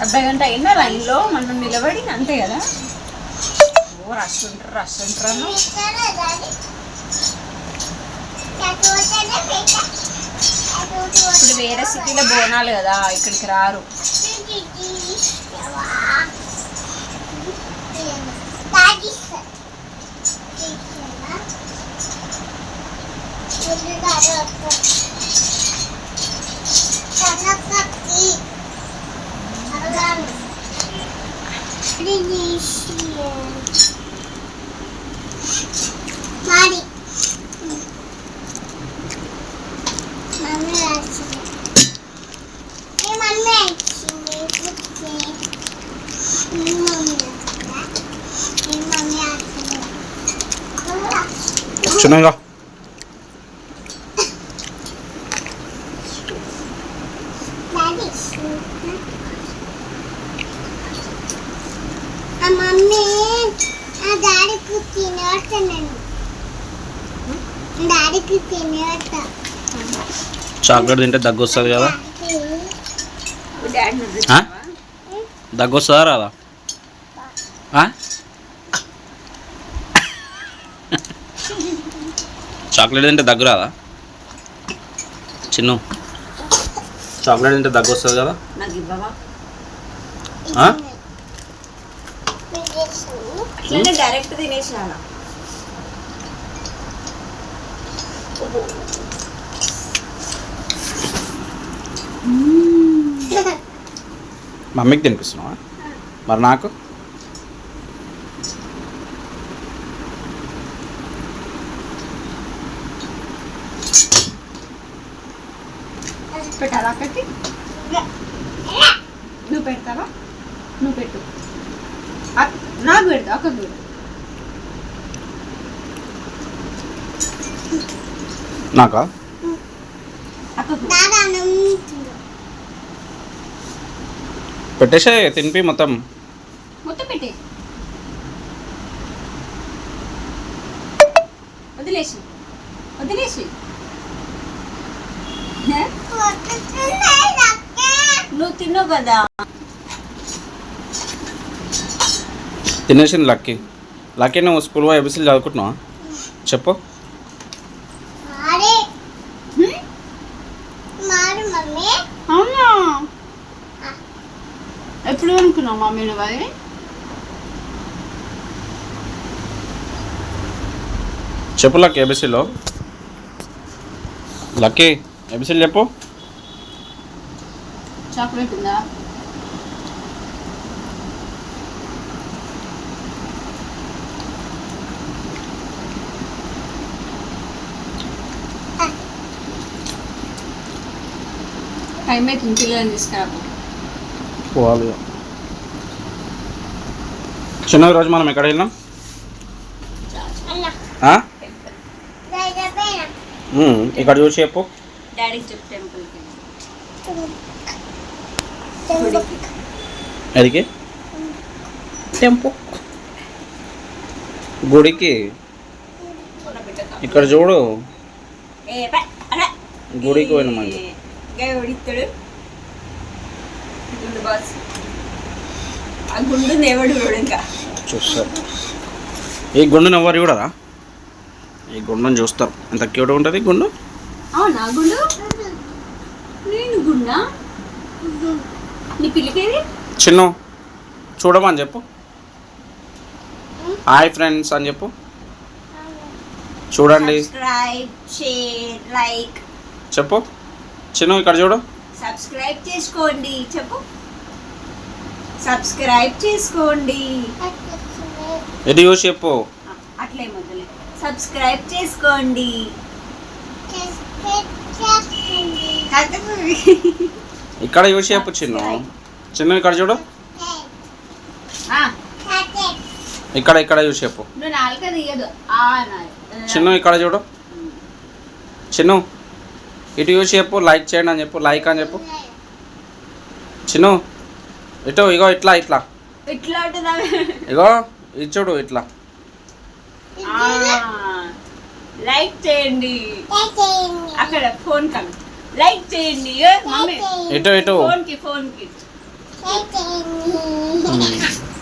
అర్ధ గంట అయినా లైన్లో మనం నిలబడి అంతే కదా. ఓ రష్ ఉంటారు. ఇప్పుడు వేరే సిటీలో బోనాలు కదా, ఇక్కడికి రారు. చిన్నగా చాక్లెట్ తింటే దగ్గు వస్తుంది కదా. దగ్గు వస్తుందా రాదా? చాక్లెట్ తింటే దగ్గు రాదా? చిన్ను చాక్లెట్ తింటే దగ్గు వస్తుంది కదా. డైరెక్ట్ తినేసాను. మమ్మీకి తినిపిస్తున్నావా? మరి నాకు పెట్టాలా అక్కడికి? నువ్వు పెడతావా? నువ్వు పెట్టు. నాకు పెడతా, అక్కడికి పెట్టు. నాకా? పెట్టేసే తినిపి మొత్తం పెట్టే. వదిలేసి నువ్వు తిన్నావు కదా. తినేసింది లక్కీ. లక్కీ నువ్వు స్కూల్ పోయి ఎబిసిలు చదువుకుంటున్నావా? చెప్పు. అవునా? ఎప్పుడు అనుకున్నావు మమ్మీ నువ్వు అది? చెప్పు లక్కీ ఎబిసిలో. లక్కీ ఎబిసిలు చెప్పు. చాక్లెట్ ఉందా? టైం అవుతుంది, పిల్లలని తీసుకురా. పోవాలి. చిన్న రోజు మనం ఎక్కడ వెళ్ళాం? ఇక్కడ చూసి చెప్పు. డాడీకి చెప్పు. టెంపుల్కి. అదికి టెంపుల్ గుడికి. ఇక్కడ చూడు, గుడికి పోయిన మళ్ళీ ఉడిస్తాడు గుండు బాస్. ఆ గుండు ఎవడు ఇంకా చూస్తారు. ఈ గుండుని ఎవరు చూడరా? ఈ గుండుని చూస్తారు. ఎంత క్యూట్గా ఉంటుంది గుండు. అవునా? గుండు నేను గుండా? నీ పిల్లకేది? చిన్ను చూడమని చెప్పు. హాయ్ ఫ్రెండ్స్ అని చెప్పు. చూడండి, సబ్స్క్రైబ్, షేర్, లైక్ చెప్పు. చిన్ను ఇక్కడ చూడు. సబ్స్క్రైబ్ చేసుకోండి చెప్పు. సబ్స్క్రైబ్ చేసుకోండి. ఇది చూసి చెప్పు. అట్లే మొదలే. సబ్స్క్రైబ్ చేసుకోండి. ఇక్కడ చూసి చెప్పు చిన్న చిన్న ఇక్కడ చూడు ఇక్కడ ఇక్కడ చూసి చెప్పు నువ్వు నాలుక తీయదు చిన్న ఇక్కడ చూడు చిన్ను ఇటు చూసి చెప్పు లైక్ చేయండి అని చెప్పు లైక్ అని చెప్పు చిన్ను ఇటు ఇగో ఇట్లా ఇట్లా ఇట్లా ఇగో ఇది చూడు ఇట్లా లైక్ చేయండి అక్కడ ఫోన్ కమ్ లైక్ చేయండి మమ్మీ ఇటు ఇటు ఫోన్ కి